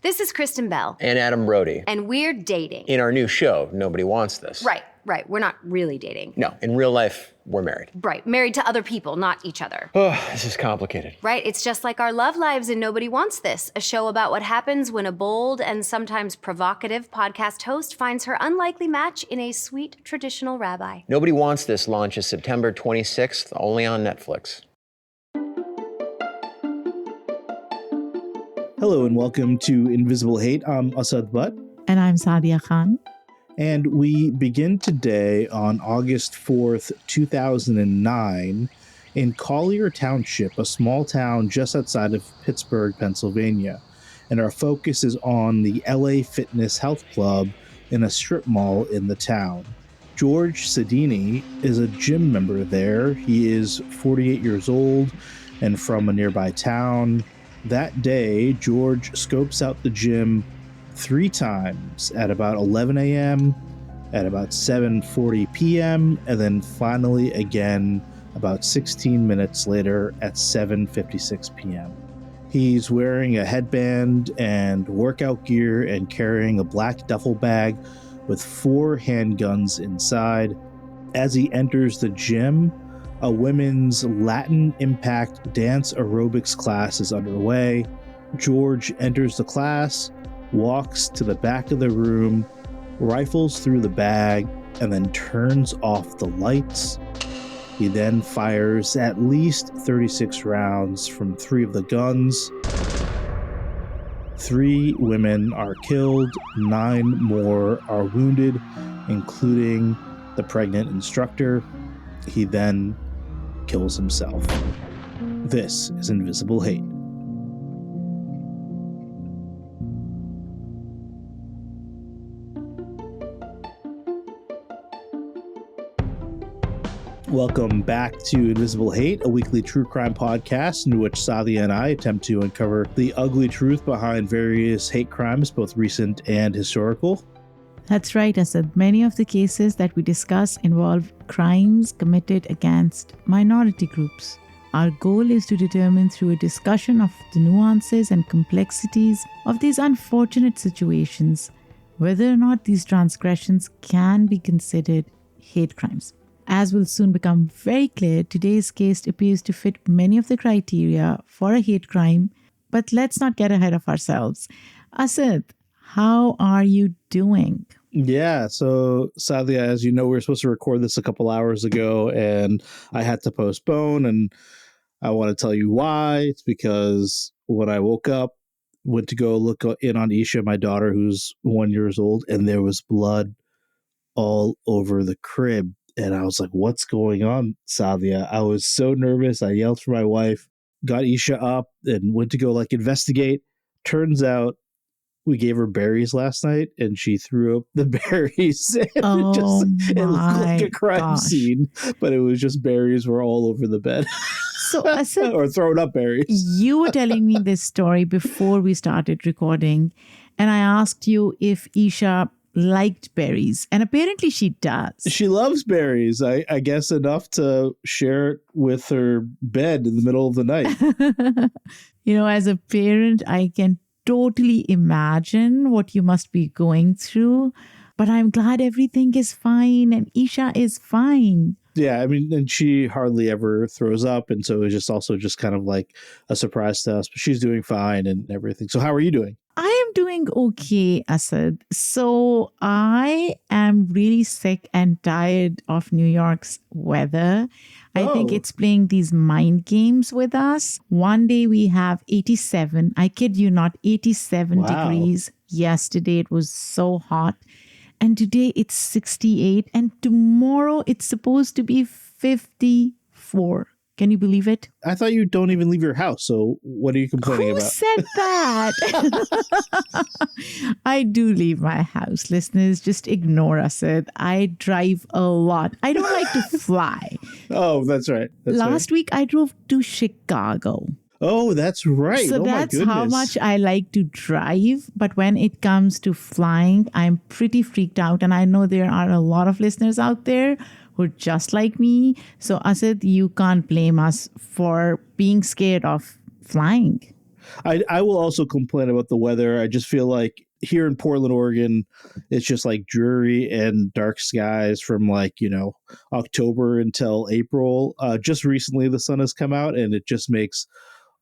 This is Kristen Bell. And Adam Brody. And we're dating. In our new show, Nobody Wants This. Right. We're not really dating. No, in real life, we're married. Right. Married to other people, not each other. Oh, this is complicated. Right. It's just like our love lives in Nobody Wants This, a show about what happens when a bold and sometimes provocative podcast host finds her unlikely match in a sweet traditional rabbi. Nobody Wants This launches September 26th, only on Netflix. Hello and welcome to Invisible Hate. I'm Asad Butt. And I'm Saadia Khan. And we begin today on August 4th, 2009 in Collier Township, a small town just outside of Pittsburgh, Pennsylvania. And our focus is on the LA Fitness Health Club in a strip mall in the town. George Sedini is a gym member there. He is 48 years old and from a nearby town. That day, George scopes out the gym 3 times at about 11 a.m., at about 7:40 p.m., and then finally again about 16 minutes later at 7:56 p.m. He's wearing a headband and workout gear and carrying a black duffel bag with 4 handguns inside. As he enters the gym, a women's Latin Impact dance aerobics class is underway. George enters the class, walks to the back of the room, rifles through the bag, and then turns off the lights. He then fires at least 36 rounds from 3 of the guns. 3 women are killed, 9 more are wounded, including the pregnant instructor. He then kills himself. This is Invisible Hate. Welcome back to Invisible Hate, a weekly true crime podcast in which Saadia and I attempt to uncover the ugly truth behind various hate crimes, both recent and historical. That's right, Asad. Many of the cases that we discuss involve crimes committed against minority groups. Our goal is to determine through a discussion of the nuances and complexities of these unfortunate situations whether or not these transgressions can be considered hate crimes. As will soon become very clear, today's case appears to fit many of the criteria for a hate crime, but let's not get ahead of ourselves. Asad, how are you doing? Yeah, so Saadia, as you know, we were supposed to record this a couple hours ago, and I had to postpone, and I want to tell you why. It's because when I woke up, went to go look in on Isha, my daughter, who's 1 year old, and there was blood all over the crib. And I was like, what's going on, Saadia? I was so nervous. I yelled for my wife, got Isha up, and went to go investigate. Turns out we gave her berries last night, and she threw up the berries. It looked like a crime scene, but it was just berries were all over the bed. So, Asad, or thrown up berries. You were telling me this story before we started recording, and I asked you if Isha liked berries, and apparently she does. She loves berries, I guess enough to share it with her bed in the middle of the night. As a parent, I can totally imagine what you must be going through, but I'm glad everything is fine and Isha is fine. Yeah, I mean, and she hardly ever throws up, and so it was just also just kind of like a surprise to us, but she's doing fine and everything. So how are you doing? I am doing okay, Asad. So I am really sick and tired of New York's weather. I think it's playing these mind games with us. One day we have 87. I kid you not, 87 degrees. Yesterday it was so hot. And today it's 68. And tomorrow it's supposed to be 54. Can you believe it? I thought you don't even leave your house. So what are you complaining about? Who said that? I do leave my house. Listeners, just ignore us. I drive a lot. I don't like to fly. Oh, that's right. Last week I drove to Chicago. Oh, that's right. So that's how much I like to drive. But when it comes to flying, I'm pretty freaked out. And I know there are a lot of listeners out there who are just like me. So Asad, you can't blame us for being scared of flying. I will also complain about the weather. I just feel like here in Portland, Oregon, it's just like dreary and dark skies from like, October until April. Just recently the sun has come out and it just makes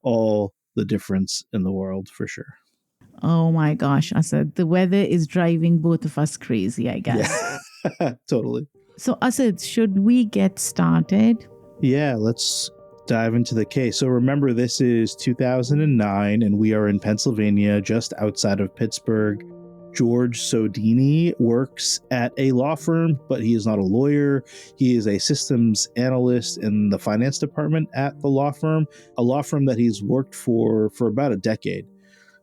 all the difference in the world for sure. Oh my gosh, Asad, the weather is driving both of us crazy, I guess. Yeah, totally. So, Asad, should we get started? Yeah, let's dive into the case. So remember, this is 2009 and we are in Pennsylvania, just outside of Pittsburgh. George Sodini works at a law firm, but he is not a lawyer. He is a systems analyst in the finance department at the law firm, a law firm that he's worked for about a decade.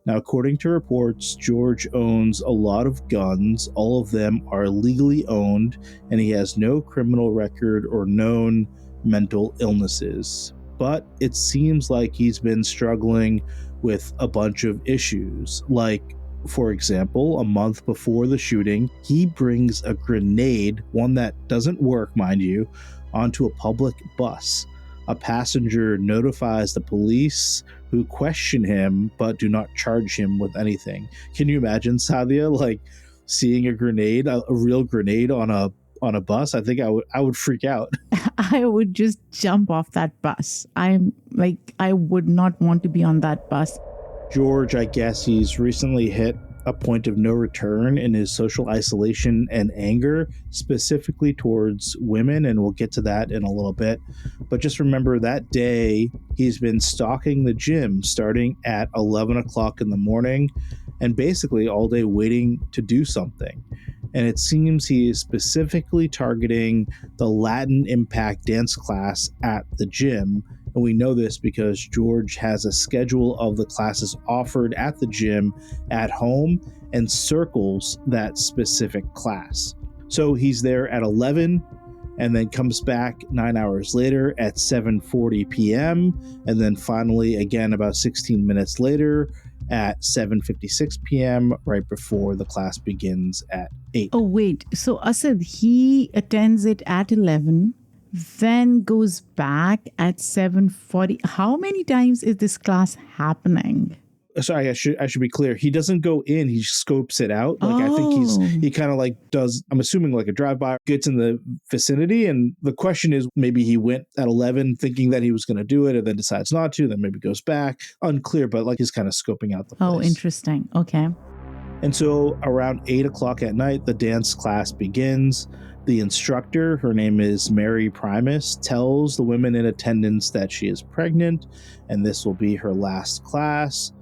Now, according to reports, George owns a lot of guns. All of them are legally owned, and he has no criminal record or known mental illnesses. But it seems like he's been struggling with a bunch of issues. Like, for example, a month before the shooting, he brings a grenade, one that doesn't work, mind you, onto a public bus. A passenger notifies the police, who question him but do not charge him with anything. Can you imagine, Saadia, like seeing a grenade, a real grenade on a bus? I think I would freak out. I would just jump off that bus. I would not want to be on that bus. George, I guess he's recently hit a point of no return in his social isolation and anger, specifically towards women, and we'll get to that in a little bit. But just remember that day, he's been stalking the gym starting at 11 o'clock in the morning and basically all day waiting to do something. And it seems he is specifically targeting the Latin Impact dance class at the gym. And we know this because George has a schedule of the classes offered at the gym at home and circles that specific class. So he's there at 11 and then comes back 9 hours later at 7:40 p.m. And then finally, again, about 16 minutes later at 7:56 p.m., right before the class begins at 8. Oh, wait. So, Asad, he attends it at 11, then goes back at 7:40. How many times is this class happening? Sorry, I should be clear. He doesn't go in, he scopes it out. I think he kind of like does, I'm assuming like a drive-by, gets in the vicinity. And the question is, maybe he went at 11 thinking that he was going to do it and then decides not to, then maybe goes back. Unclear, but like he's kind of scoping out the place. Oh, interesting. Okay. And so around 8 o'clock at night, the dance class begins. The instructor, her name is Mary Primus, tells the women in attendance that she is pregnant and this will be her last class.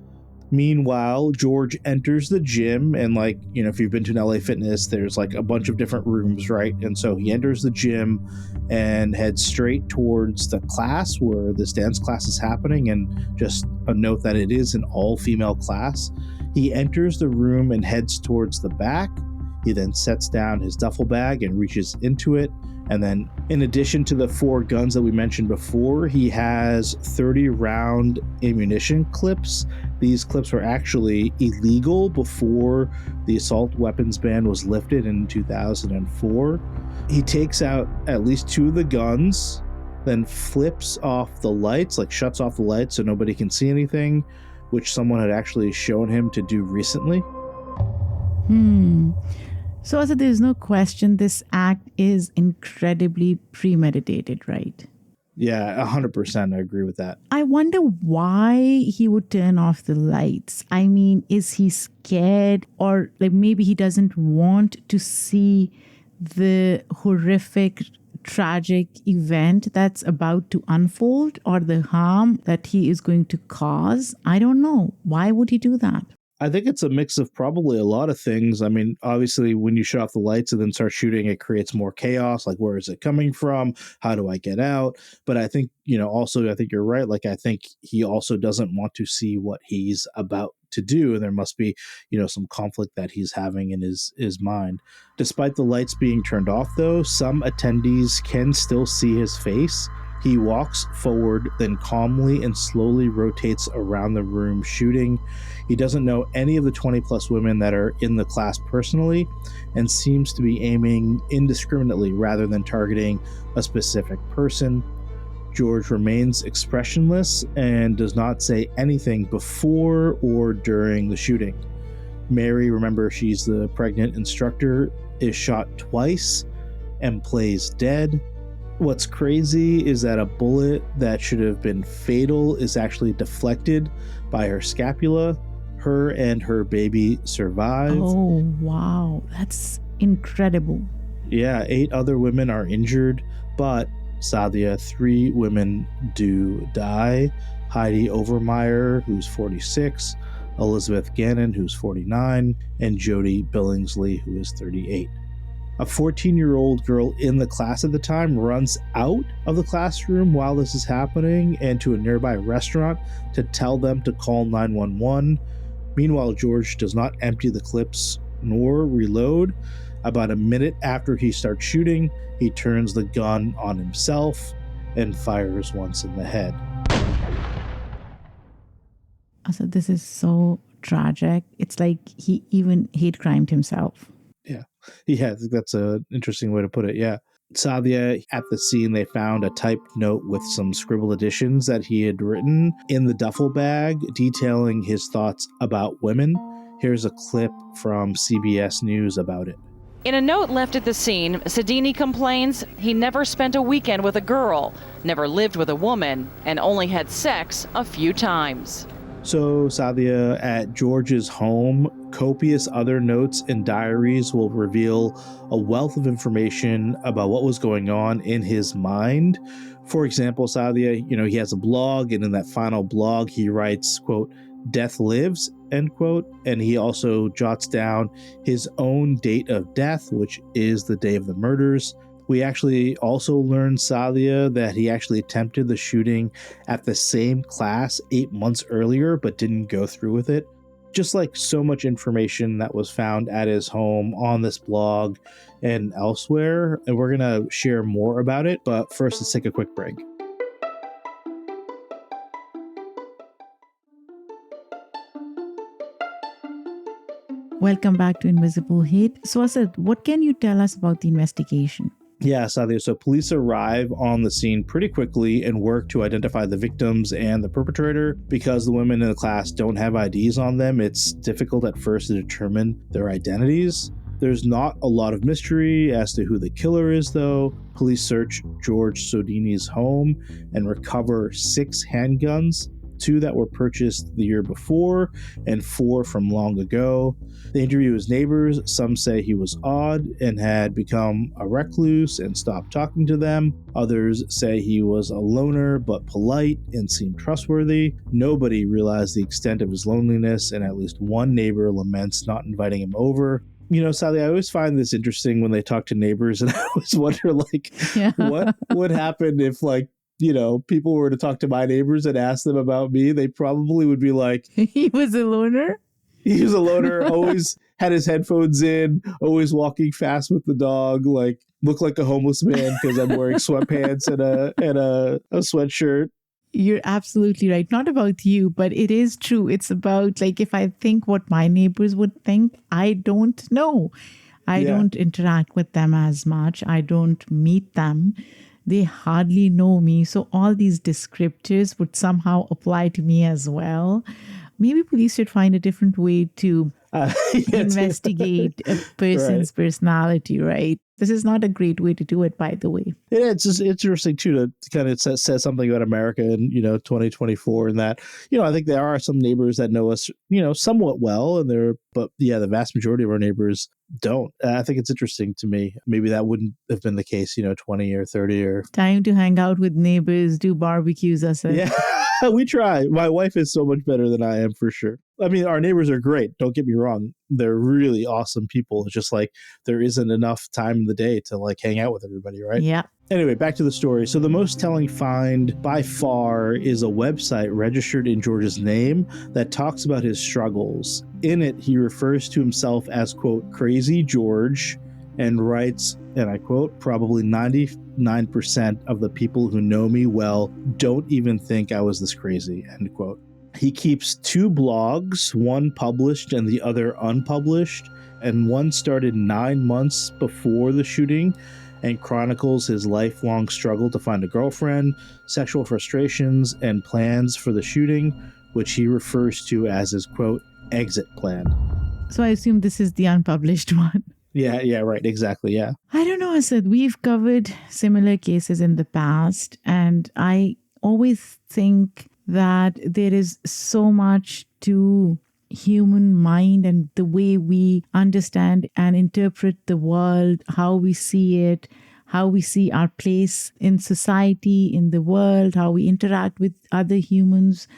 Meanwhile, George enters the gym and if you've been to an LA Fitness, there's like a bunch of different rooms, right? And so he enters the gym and heads straight towards the class where this dance class is happening. And just a note that it is an all-female class. He enters the room and heads towards the back. He then sets down his duffel bag and reaches into it. And then in addition to the 4 guns that we mentioned before, he has 30 round ammunition clips. These clips were actually illegal before the assault weapons ban was lifted in 2004. He takes out at least 2 of the guns, then flips off the lights, shuts off the lights so nobody can see anything, which someone had actually shown him to do recently. So also there's no question this act is incredibly premeditated, right? Yeah, 100%. I agree with that. I wonder why he would turn off the lights. I mean, is he scared, or maybe he doesn't want to see the horrific, tragic event that's about to unfold or the harm that he is going to cause? I don't know. Why would he do that? I think it's a mix of probably a lot of things. I mean, obviously, when you shut off the lights and then start shooting, it creates more chaos. Like, where is it coming from? How do I get out? But I think, also, I think you're right. I think he also doesn't want to see what he's about to do. And there must be, some conflict that he's having in his mind. Despite the lights being turned off, though, some attendees can still see his face. He walks forward, then calmly and slowly rotates around the room, shooting. He doesn't know any of the 20 plus women that are in the class personally and seems to be aiming indiscriminately rather than targeting a specific person. George remains expressionless and does not say anything before or during the shooting. Mary, remember she's the pregnant instructor, is shot twice and plays dead. What's crazy is that a bullet that should have been fatal is actually deflected by her scapula. Her and her baby survive. Oh, wow. That's incredible. Yeah, 8 other women are injured, but Saadia, 3 women do die. Heidi Overmeyer, who's 46, Elizabeth Gannon, who's 49, and Jody Billingsley, who is 38. A 14-year-old girl in the class at the time runs out of the classroom while this is happening and to a nearby restaurant to tell them to call 911. Meanwhile, George does not empty the clips nor reload. About a minute after he starts shooting, he turns the gun on himself and fires once in the head. So this is so tragic. It's like he even hate crimed himself. Yeah, I think that's an interesting way to put it. Yeah. Saadia, at the scene, they found a typed note with some scribbled additions that he had written in the duffel bag detailing his thoughts about women. Here's a clip from CBS News about it. In a note left at the scene, Sadini complains he never spent a weekend with a girl, never lived with a woman, and only had sex a few times. So Saadia, at George's home, copious other notes and diaries will reveal a wealth of information about what was going on in his mind. For example, Saadia, he has a blog, and in that final blog, he writes, quote, "Death lives," end quote. And he also jots down his own date of death, which is the day of the murders. We actually also learned, Saadia, that he actually attempted the shooting at the same class 8 months earlier, but didn't go through with it. Just like so much information that was found at his home on this blog and elsewhere. And we're going to share more about it. But first, let's take a quick break. Welcome back to Invisible Hate. So Asad, what can you tell us about the investigation? Yeah, Saadia. So police arrive on the scene pretty quickly and work to identify the victims and the perpetrator. Because the women in the class don't have IDs on them, it's difficult at first to determine their identities. There's not a lot of mystery as to who the killer is, though. Police search George Sodini's home and recover 6 handguns, 2 that were purchased the year before and 4 from long ago. They interview his neighbors. Some say he was odd and had become a recluse and stopped talking to them. Others say he was a loner but polite and seemed trustworthy. Nobody realized the extent of his loneliness, and at least one neighbor laments not inviting him over. Saadia, I always find this interesting when they talk to neighbors, and I always wonder, what would happen if, people were to talk to my neighbors and ask them about me. They probably would be like, He was a loner? He was a loner, always had his headphones in, always walking fast with the dog, look like a homeless man because I'm wearing sweatpants and a sweatshirt. You're absolutely right. Not about you, but it is true. It's about, if I think what my neighbors would think, I don't know. I don't interact with them as much. I don't meet them. They hardly know me. So all these descriptors would somehow apply to me as well. Maybe police should find a different way to investigate a person's personality, right? This is not a great way to do it, by the way. Yeah, it's just interesting, too, to kind of say something about America in, 2024 and that, I think there are some neighbors that know us, somewhat well, but the vast majority of our neighbors don't. I think it's interesting to me. Maybe that wouldn't have been the case, 20 or 30 or... Time to hang out with neighbors, do barbecues, Asad. Yeah, we try. My wife is so much better than I am, for sure. I mean, our neighbors are great. Don't get me wrong. They're really awesome people. It's just there isn't enough time in the day to hang out with everybody, right? Yeah. Anyway, back to the story. So the most telling find by far is a website registered in George's name that talks about his struggles. In it, he refers to himself as, quote, Crazy George, and writes, and I quote, probably 99% of the people who know me well don't even think I was this crazy, end quote. He keeps 2 blogs, one published and the other unpublished, and one started 9 months before the shooting and chronicles his lifelong struggle to find a girlfriend, sexual frustrations, and plans for the shooting, which he refers to as his, quote, exit plan. So I assume this is the unpublished one. Yeah, right, exactly, yeah. I don't know, Asad. We've covered similar cases in the past, and I always think that there is so much to human mind and the way we understand and interpret the world, how we see it, how we see our place in society, in the world, how we interact with other humans.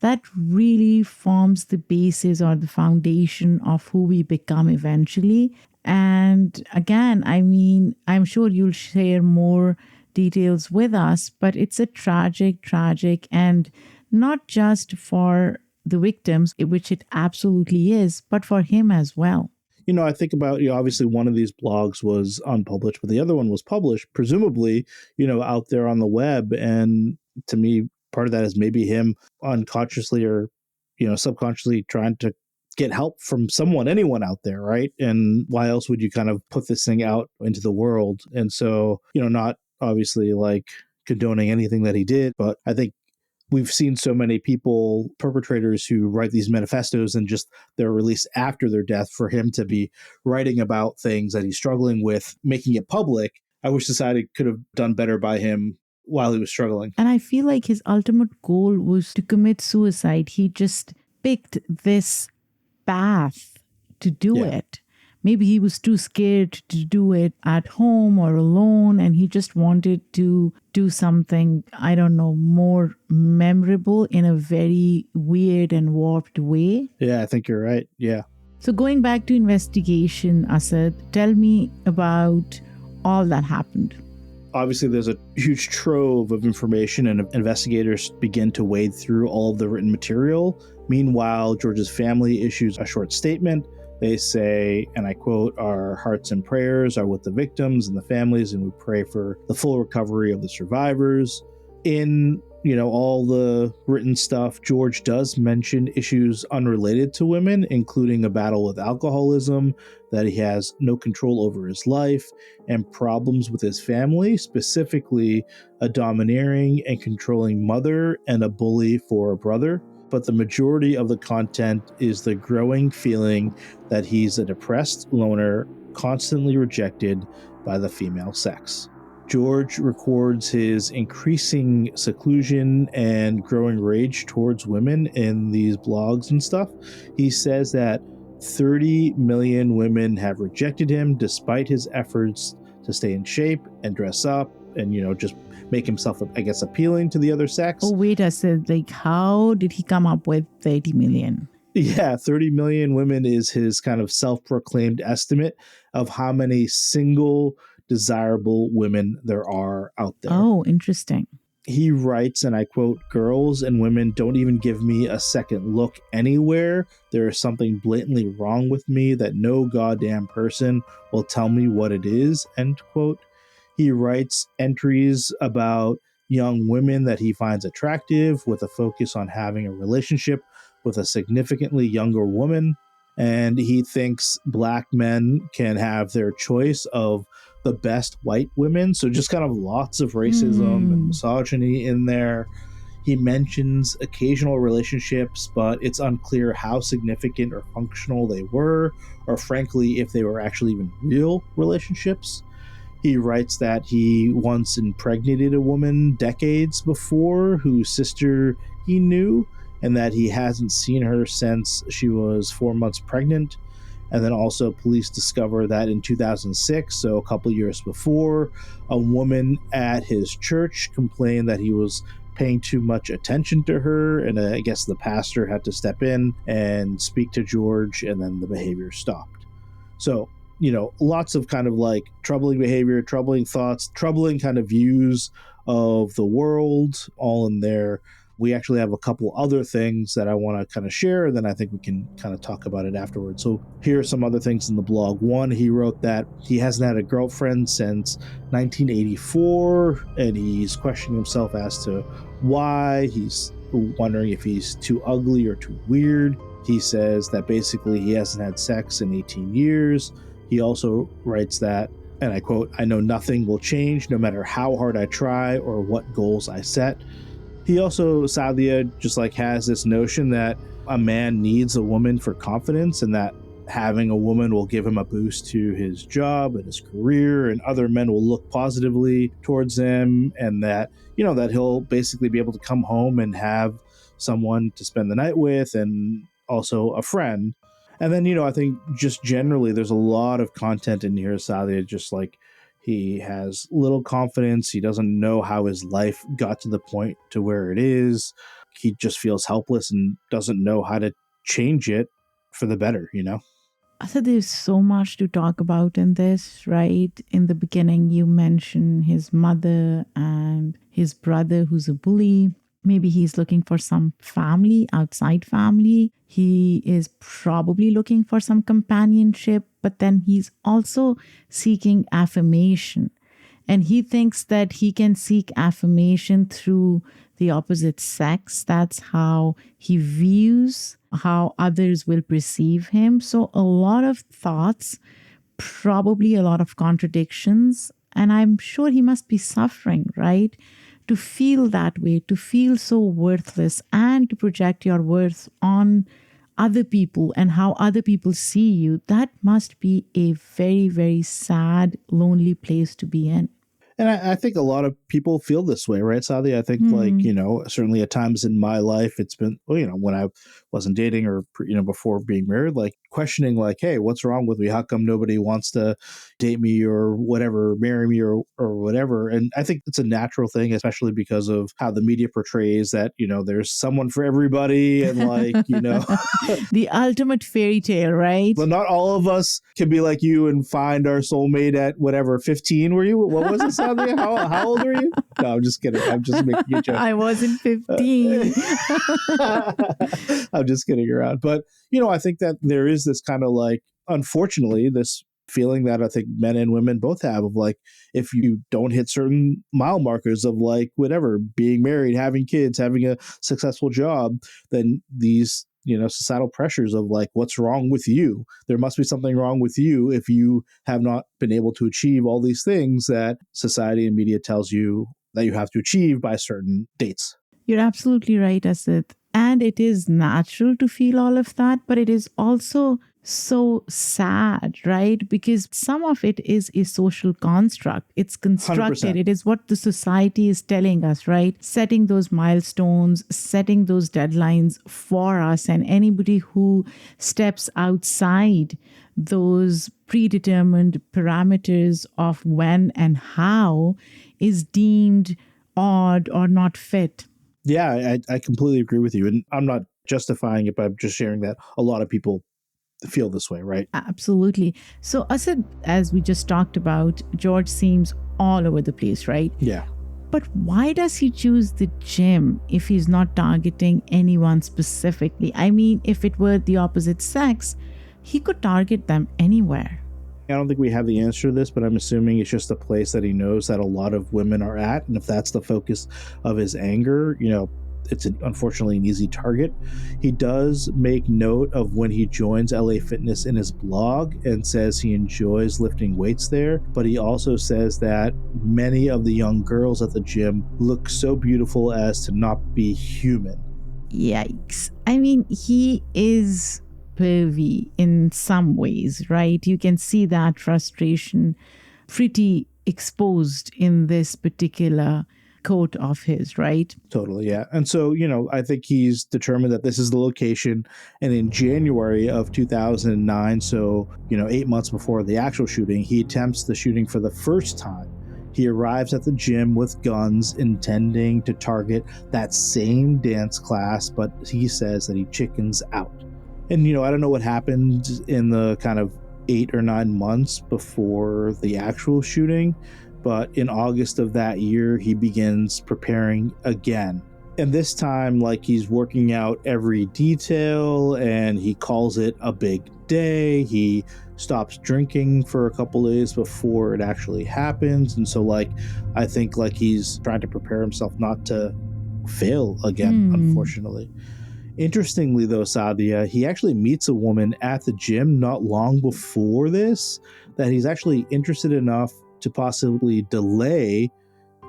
That really forms the basis or the foundation of who we become eventually. And again, I mean, I'm sure you'll share more details with us, but it's a tragic, and not just for the victims, which it absolutely is, but for him as well. I think about, obviously one of these blogs was unpublished, but the other one was published, presumably, out there on the web. And to me, part of that is maybe him unconsciously or, subconsciously trying to get help from anyone out there, right? And why else would you kind of put this thing out into the world? And so, not obviously like condoning anything that he did, but I think we've seen so many people, perpetrators who write these manifestos and just they're released after their death, for him to be writing about things that he's struggling with, making it public. I wish society could have done better by him while he was struggling. And I feel like his ultimate goal was to commit suicide. He just picked this path to do it. Maybe he was too scared to do it at home or alone, and he just wanted to do something, I don't know, more memorable in a very weird and warped way. Yeah, I think you're right. Yeah. So going back to investigation, Asad, tell me about all that happened. Obviously, there's a huge trove of information, and investigators begin to wade through all of the written material. Meanwhile, George's family issues a short statement. They say, and I quote, "Our hearts and prayers are with the victims and the families, and we pray for the full recovery of the survivors." In, all the written stuff, George does mention issues unrelated to women, including a battle with alcoholism, that he has no control over his life, and problems with his family, specifically a domineering and controlling mother and a bully for a brother. But the majority of the content is the growing feeling that he's a depressed loner, constantly rejected by the female sex. George records his increasing seclusion and growing rage towards women in these blogs and stuff. He says that 30 million women have rejected him despite his efforts to stay in shape and dress up and, just make himself, I guess, appealing to the other sex. Oh, wait a second. How did he come up with 30 million? Yeah, 30 million women is his kind of self-proclaimed estimate of how many single desirable women there are out there. Oh, interesting. He writes, and I quote, "Girls and women don't even give me a second look anywhere. There is something blatantly wrong with me that no goddamn person will tell me what it is," end quote. He writes entries about young women that he finds attractive, with a focus on having a relationship with a significantly younger woman. And he thinks Black men can have their choice of the best white women. So just kind of lots of racism and misogyny in there. He mentions occasional relationships, but it's unclear how significant or functional they were, or frankly, if they were actually even real relationships. He writes that he once impregnated a woman decades before whose sister he knew, and that he hasn't seen her since she was 4 months pregnant. And then also police discover that in 2006, so a couple years before, a woman at his church complained that he was paying too much attention to her, and I guess the pastor had to step in and speak to George, and then the behavior stopped. So, lots of kind of like troubling behavior, troubling thoughts, troubling kind of views of the world, all in there. We actually have a couple other things that I want to kind of share, and then I think we can kind of talk about it afterwards. So here are some other things in the blog. One, he wrote that he hasn't had a girlfriend since 1984, and he's questioning himself as to why. He's wondering if he's too ugly or too weird. He says that basically he hasn't had sex in 18 years. He also writes that And I quote, "I know nothing will change no matter how hard I try or what goals I set." He also, Saadia, just like has this notion that a man needs a woman for confidence, and that having a woman will give him a boost to his job and his career, and other men will look positively towards him, and that, that he'll basically be able to come home and have someone to spend the night with, and also a friend. And then, I think just generally there's a lot of content in here, Saadia, just like he has little confidence. He doesn't know how his life got to the point to where it is. He just feels helpless and doesn't know how to change it for the better, So there's so much to talk about in this, right? In the beginning, you mentioned his mother and his brother who's a bully. Maybe he's looking for some family, outside family. He is probably looking for some companionship, but then he's also seeking affirmation. And he thinks that he can seek affirmation through the opposite sex. That's how he views how others will perceive him. So a lot of thoughts, probably a lot of contradictions. And I'm sure he must be suffering, right? To feel that way, to feel so worthless, and to project your worth on other people and how other people see you. That must be a very, very sad, lonely place to be in. And I think a lot of people feel this way, right, Saadia? I think, certainly at times in my life, it's been, when I wasn't dating or, before being married, like questioning, like, hey, what's wrong with me? How come nobody wants to date me or whatever, marry me or whatever? And I think it's a natural thing, especially because of how the media portrays that, there's someone for everybody and The ultimate fairy tale, right? But not all of us can be like you and find our soulmate at whatever, 15 were you? What was it, Saadia? How old are you? No, I'm just kidding. I'm just making a joke. I wasn't 15. I'm just kidding around. But, I think that there is this kind of like, unfortunately, this feeling that I think men and women both have of like, if you don't hit certain mile markers of like, whatever, being married, having kids, having a successful job, then these societal pressures of like, what's wrong with you? There must be something wrong with you if you have not been able to achieve all these things that society and media tells you that you have to achieve by certain dates. You're absolutely right, Asad. And it is natural to feel all of that, but it is also so sad, right? Because some of it is a social construct. It's constructed. 100%. It is what the society is telling us, right? Setting those milestones, setting those deadlines for us. And anybody who steps outside those predetermined parameters of when and how is deemed odd or not fit. Yeah, I completely agree with you. And I'm not justifying it, but I'm just sharing that a lot of people feel this way, right? Absolutely. So, Asad, as we just talked about, George seems all over the place, right? Yeah. But why does he choose the gym if he's not targeting anyone specifically? I mean, if it were the opposite sex, he could target them anywhere. I don't think we have the answer to this, but I'm assuming it's just a place that he knows that a lot of women are at. And if that's the focus of his anger, it's unfortunately an easy target. He does make note of when he joins LA Fitness in his blog and says he enjoys lifting weights there, but he also says that many of the young girls at the gym look so beautiful as to not be human. Yikes. I mean, he is pervy in some ways, right? You can see that frustration pretty exposed in this particular quote of his, right? Totally, yeah. And so, I think he's determined that this is the location. And in January of 2009, so, 8 months before the actual shooting, he attempts the shooting for the first time. He arrives at the gym with guns, intending to target that same dance class, but he says that he chickens out. And, I don't know what happened in the kind of 8 or 9 months before the actual shooting, but in August of that year, he begins preparing again. And this time, like, he's working out every detail and he calls it a big day. He stops drinking for a couple days before it actually happens. And so, I think, he's trying to prepare himself not to fail again, unfortunately. Interestingly, though, Saadia, he actually meets a woman at the gym not long before this that he's actually interested enough to possibly delay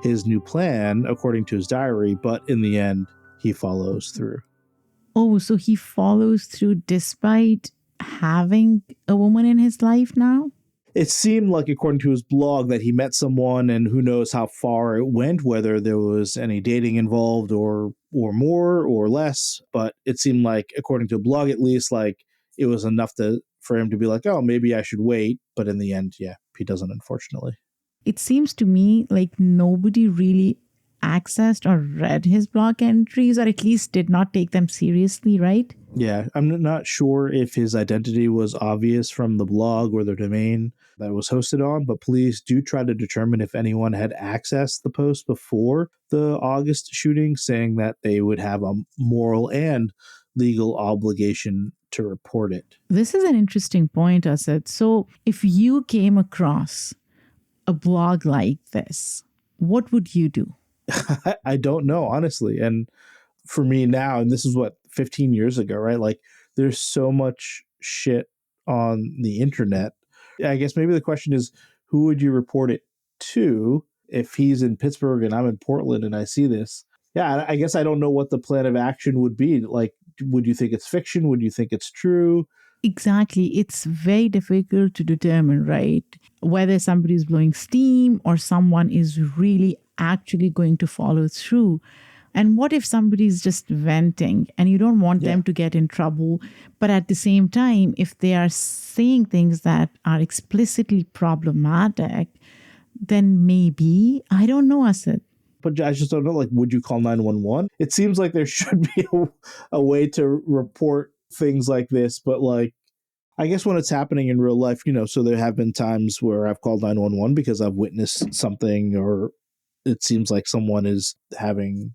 his new plan, according to his diary, but in the end, he follows through. Oh, so he follows through despite having a woman in his life now? It seemed like, according to his blog, that he met someone, and who knows how far it went, whether there was any dating involved or more or less. But it seemed like, according to the blog at least, like it was enough for him to be like, oh, maybe I should wait. But in the end, yeah, he doesn't, unfortunately. It seems to me like nobody really accessed or read his blog entries, or at least did not take them seriously, right? Yeah, I'm not sure if his identity was obvious from the blog or the domain that it was hosted on, but please do try to determine if anyone had accessed the post before the August shooting, saying that they would have a moral and legal obligation to report it. This is an interesting point, Asad. So if you came across a blog like this, what would you do? I don't know, honestly. And for me now, and this is 15 years ago, right? Like there's so much shit on the internet. I guess maybe the question is, who would you report it to if he's in Pittsburgh and I'm in Portland and I see this? Yeah, I guess I don't know what the plan of action would be. Like, would you think it's fiction? Would you think it's true? Exactly. It's very difficult to determine, right? Whether somebody is blowing steam or someone is really actually going to follow through. And what if somebody is just venting and you don't want them to get in trouble? But at the same time, if they are saying things that are explicitly problematic, then maybe, I don't know, Asad. But I just don't know, like, would you call 911? It seems like there should be a way to report things like this, but like, I guess when it's happening in real life, so there have been times where I've called 911 because I've witnessed something, or it seems like someone is having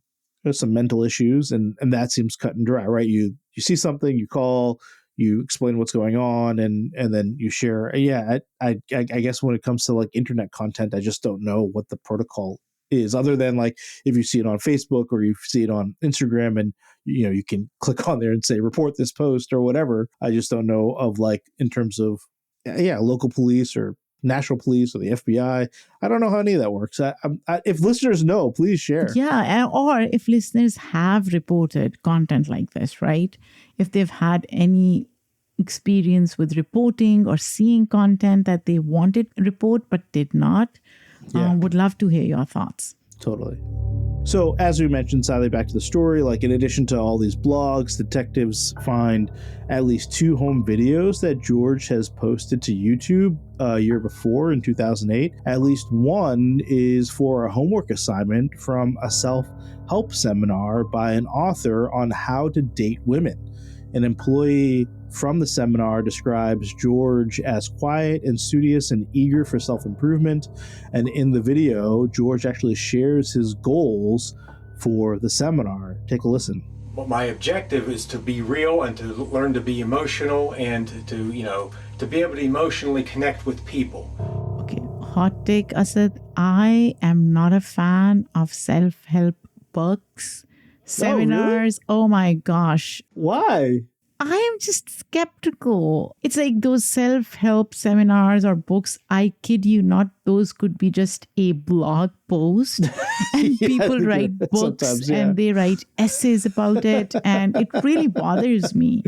some mental issues, and that seems cut and dry, right? You see something, you call, you explain what's going on, and then you share. Yeah, I guess when it comes to like internet content, I just don't know what the protocol is, other than like if you see it on Facebook or you see it on Instagram and you can click on there and say report this post or whatever. I just don't know of like in terms of local police or national police or the FBI. I don't know how any of that works. If listeners know, please share. Yeah, or if listeners have reported content like this, right? If they've had any experience with reporting or seeing content that they wanted to report but did not, would love to hear your thoughts. Totally. So, as we mentioned, Sally, back to the story, like in addition to all these blogs, detectives find at least 2 home videos that George has posted to YouTube a year before in 2008. At least one is for a homework assignment from a self-help seminar by an author on how to date women. An employee from the seminar describes George as quiet and studious and eager for self-improvement. And in the video, George actually shares his goals for the seminar. Take a listen. Well, my objective is to be real and to learn to be emotional and to be able to emotionally connect with people. Okay, hot take, Asad. I am not a fan of self-help books, seminars. Oh, really? Oh my gosh. Why? I am just skeptical. It's like those self-help seminars or books, I kid you not, those could be just a blog post and people write books and they write essays about it, and it really bothers me.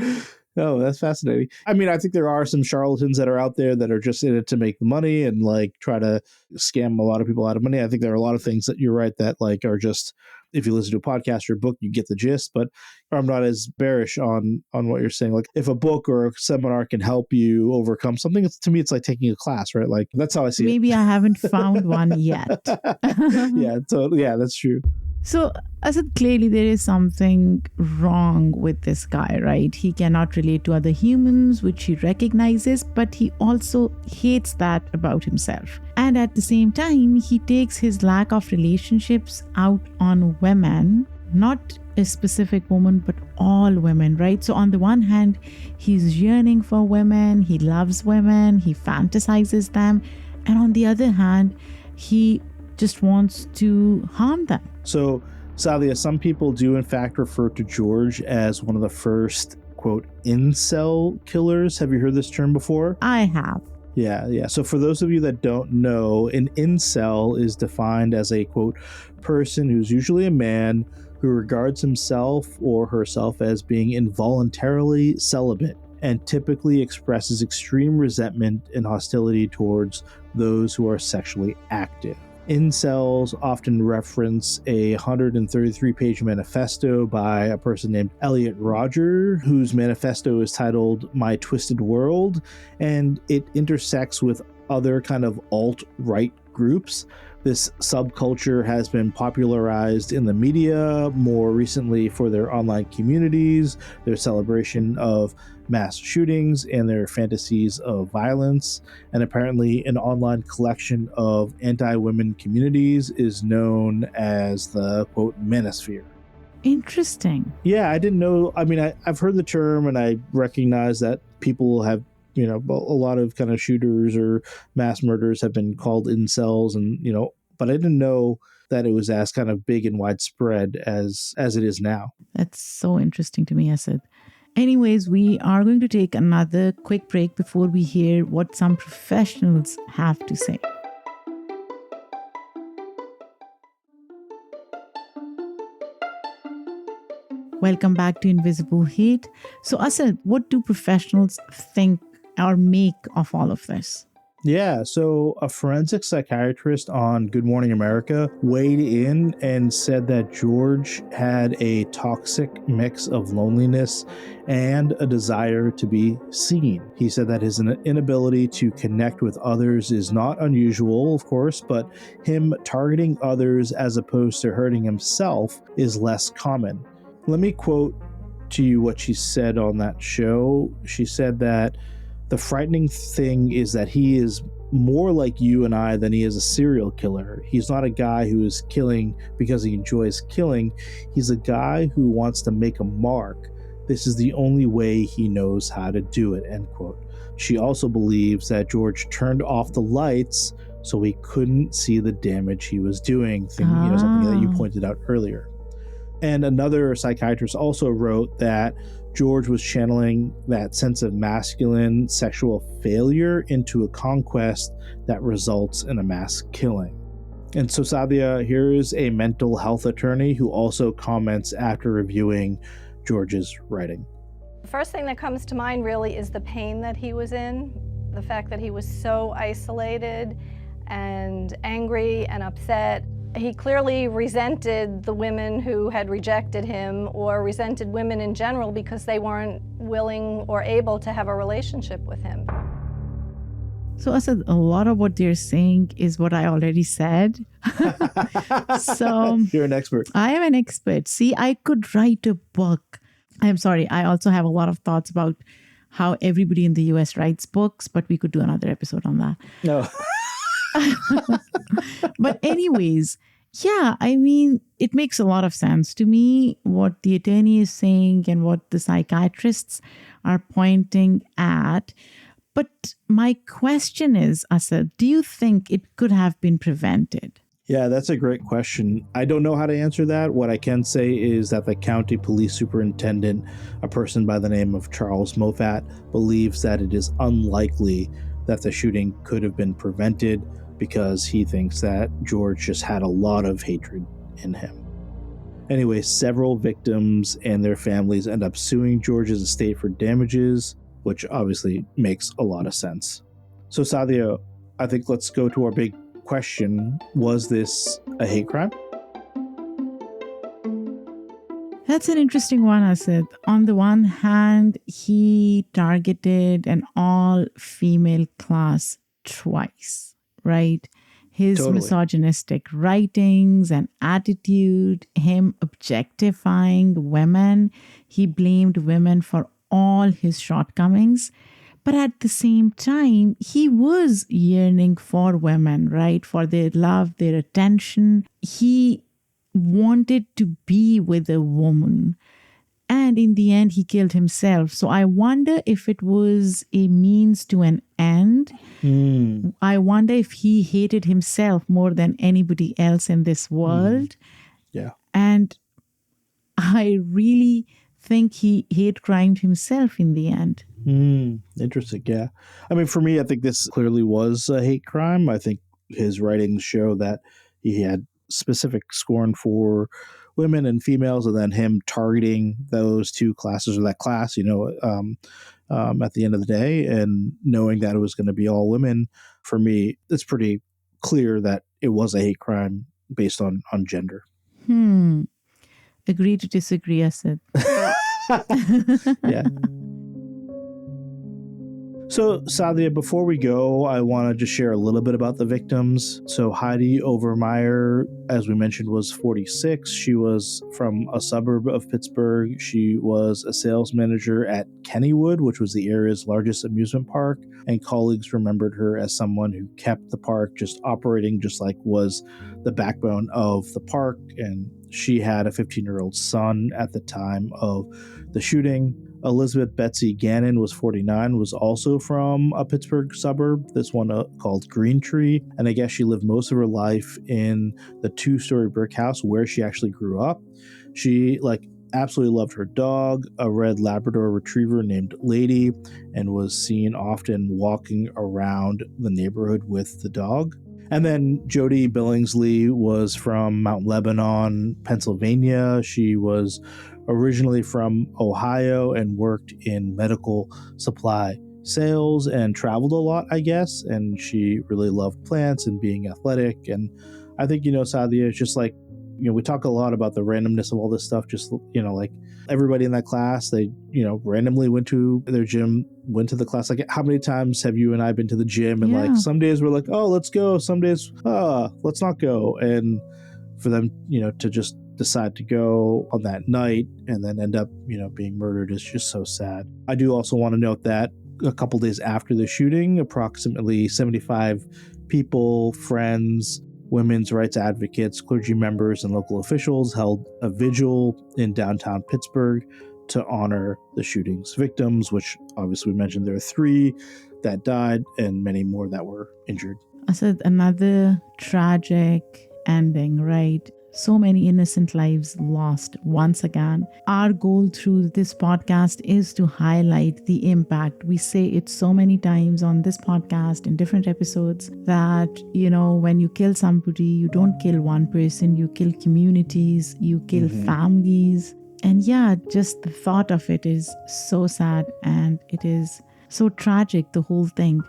Oh, that's fascinating. I mean, I think there are some charlatans that are out there that are just in it to make money and like try to scam a lot of people out of money. I think there are a lot of things that you're right that like are just, if you listen to a podcast or a book, you get the gist, but I'm not as bearish on what you're saying. Like if a book or a seminar can help you overcome something, to me, it's like taking a class, right? Like that's how I see it. Maybe I haven't found one yet. Yeah, that's true. So, Asad, clearly there is something wrong with this guy, right? He cannot relate to other humans, which he recognizes, but he also hates that about himself. And at the same time, he takes his lack of relationships out on women, not a specific woman, but all women, right? So on the one hand, he's yearning for women, he loves women, he fantasizes them. And on the other hand, he just wants to harm them. So Saadia, some people do in fact refer to George as one of the first, quote, incel killers. Have you heard this term before? I have. Yeah. So for those of you that don't know, an incel is defined as a, quote, person who's usually a man who regards himself or herself as being involuntarily celibate and typically expresses extreme resentment and hostility towards those who are sexually active. Incels often reference a 133-page manifesto by a person named Elliot Rodger, whose manifesto is titled My Twisted World, and it intersects with other kind of alt-right groups. This subculture has been popularized in the media more recently for their online communities, their celebration of mass shootings, and their fantasies of violence. And apparently an online collection of anti-women communities is known as the, quote, manosphere. Interesting. Yeah, I didn't know. I mean, I've heard the term and I recognize that people have, a lot of kind of shooters or mass murderers have been called incels, and, but I didn't know that it was as kind of big and widespread as it is now. That's so interesting to me, Asad. Anyways, we are going to take another quick break before we hear what some professionals have to say. Welcome back to Invisible Hate. So, Asad, what do professionals think or make of all of this? Yeah, so a forensic psychiatrist on Good Morning America weighed in and said that George had a toxic mix of loneliness and a desire to be seen. He said that his inability to connect with others is not unusual, of course, but him targeting others as opposed to hurting himself is less common. Let me quote to you what she said on that show. She said that the frightening thing is that he is more like you and I than he is a serial killer. He's not a guy who is killing because he enjoys killing. He's a guy who wants to make a mark. This is the only way he knows how to do it, end quote. She also believes that George turned off the lights so he couldn't see the damage he was doing, something that you pointed out earlier. And another psychiatrist also wrote that George was channeling that sense of masculine sexual failure into a conquest that results in a mass killing. And so, Saadia, here is a mental health attorney who also comments after reviewing George's writing. The first thing that comes to mind really is the pain that he was in, the fact that he was so isolated and angry and upset. He clearly resented the women who had rejected him, or resented women in general because they weren't willing or able to have a relationship with him. So, Asad, a lot of what they're saying is what I already said. So you're an expert. I am an expert. See, I could write a book. I'm sorry. I also have a lot of thoughts about how everybody in the US writes books, but we could do another episode on that. No. But anyways, yeah, I mean, it makes a lot of sense to me what the attorney is saying and what the psychiatrists are pointing at. But my question is, Asad, do you think it could have been prevented? Yeah, that's a great question. I don't know how to answer that. What I can say is that the county police superintendent, a person by the name of Charles Moffat, believes that it is unlikely that the shooting could have been prevented because he thinks that George just had a lot of hatred in him. Anyway, several victims and their families end up suing George's estate for damages, which obviously makes a lot of sense. So, Saadia, I think let's go to our big question. Was this a hate crime? That's an interesting one, Asad. On the one hand, he targeted an all-female class twice, right? His misogynistic writings and attitude, him objectifying women. He blamed women for all his shortcomings. But at the same time, he was yearning for women, right? For their love, their attention. He wanted to be with a woman. And in the end, he killed himself. So I wonder if it was a means to an end. I wonder if he hated himself more than anybody else in this world. Yeah. And I really think he hate crimed himself in the end. Interesting. Yeah. I mean, for me, I think this clearly was a hate crime. I think his writings show that he had specific scorn for women and females, and then him targeting those two classes or that class, at the end of the day, and knowing that it was going to be all women. For me, it's pretty clear that it was a hate crime based on gender. Agree to disagree, Asad. Yeah. So, Saadia, before we go, I want to just share a little bit about the victims. So, Heidi Overmeyer, as we mentioned, was 46. She was from a suburb of Pittsburgh. She was a sales manager at Kennywood, which was the area's largest amusement park. And colleagues remembered her as someone who kept the park just operating, just like was the backbone of the park. And she had a 15-year-old son at the time of the shooting. Elizabeth Betsy Gannon was 49, was also from a Pittsburgh suburb, this one called Green Tree. And I guess she lived most of her life in the 2-story brick house where she actually grew up. She absolutely loved her dog, a red Labrador retriever named Lady, and was seen often walking around the neighborhood with the dog. And then Jody Billingsley was from Mount Lebanon, Pennsylvania. She was originally from Ohio and worked in medical supply sales and traveled a lot, I guess. And she really loved plants and being athletic. And I think, Saadia, it's just we talk a lot about the randomness of all this stuff. Just, everybody in that class, they, randomly went to their gym, went to the class. How many times have you and I been to the gym? And some days we're like, oh, let's go. Some days, let's not go. And for them, to just decide to go on that night and then end up, being murdered is just so sad. I do also want to note that a couple days after the shooting, approximately 75 people, friends, women's rights advocates, clergy members, and local officials held a vigil in downtown Pittsburgh to honor the shooting's victims, which obviously we mentioned there are 3 that died and many more that were injured. I said another tragic ending, right? So many innocent lives lost once again. Our goal through this podcast is to highlight the impact. We say it so many times on this podcast in different episodes that, when you kill somebody, you don't kill one person, you kill communities, you kill families. And just the thought of it is so sad and it is so tragic, the whole thing.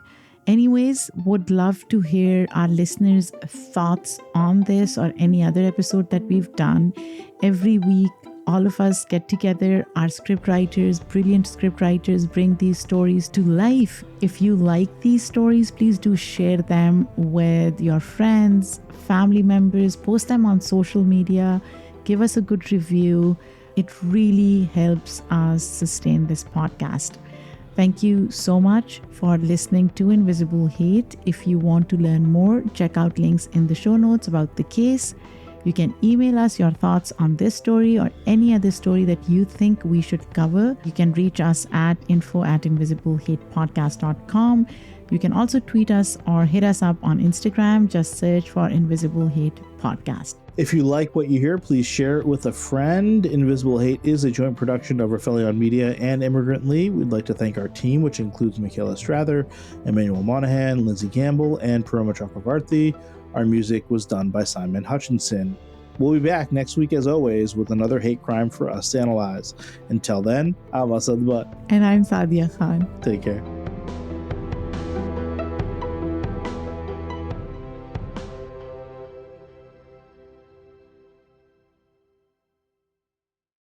Anyways, would love to hear our listeners' thoughts on this or any other episode that we've done. Every week, all of us get together, our script writers, brilliant script writers, bring these stories to life. If you like these stories, please do share them with your friends, family members, post them on social media, give us a good review. It really helps us sustain this podcast. Thank you so much for listening to Invisible Hate. If you want to learn more, check out links in the show notes about the case. You can email us your thoughts on this story or any other story that you think we should cover. You can reach us at info@invisiblehatepodcast.com. You can also tweet us or hit us up on Instagram. Just search for Invisible Hate Podcast. If you like what you hear, please share it with a friend. Invisible Hate is a joint production of Rafaelion Media and Immigrantly. We'd like to thank our team, which includes Michaela Strather, Emmanuel Monahan, Lindsay Gamble, and Paroma Chakravarthi. Our music was done by Simon Hutchinson. We'll be back next week, as always, with another hate crime for us to analyze. Until then, I'm Asad Butt. And I'm Saadia Khan. Take care.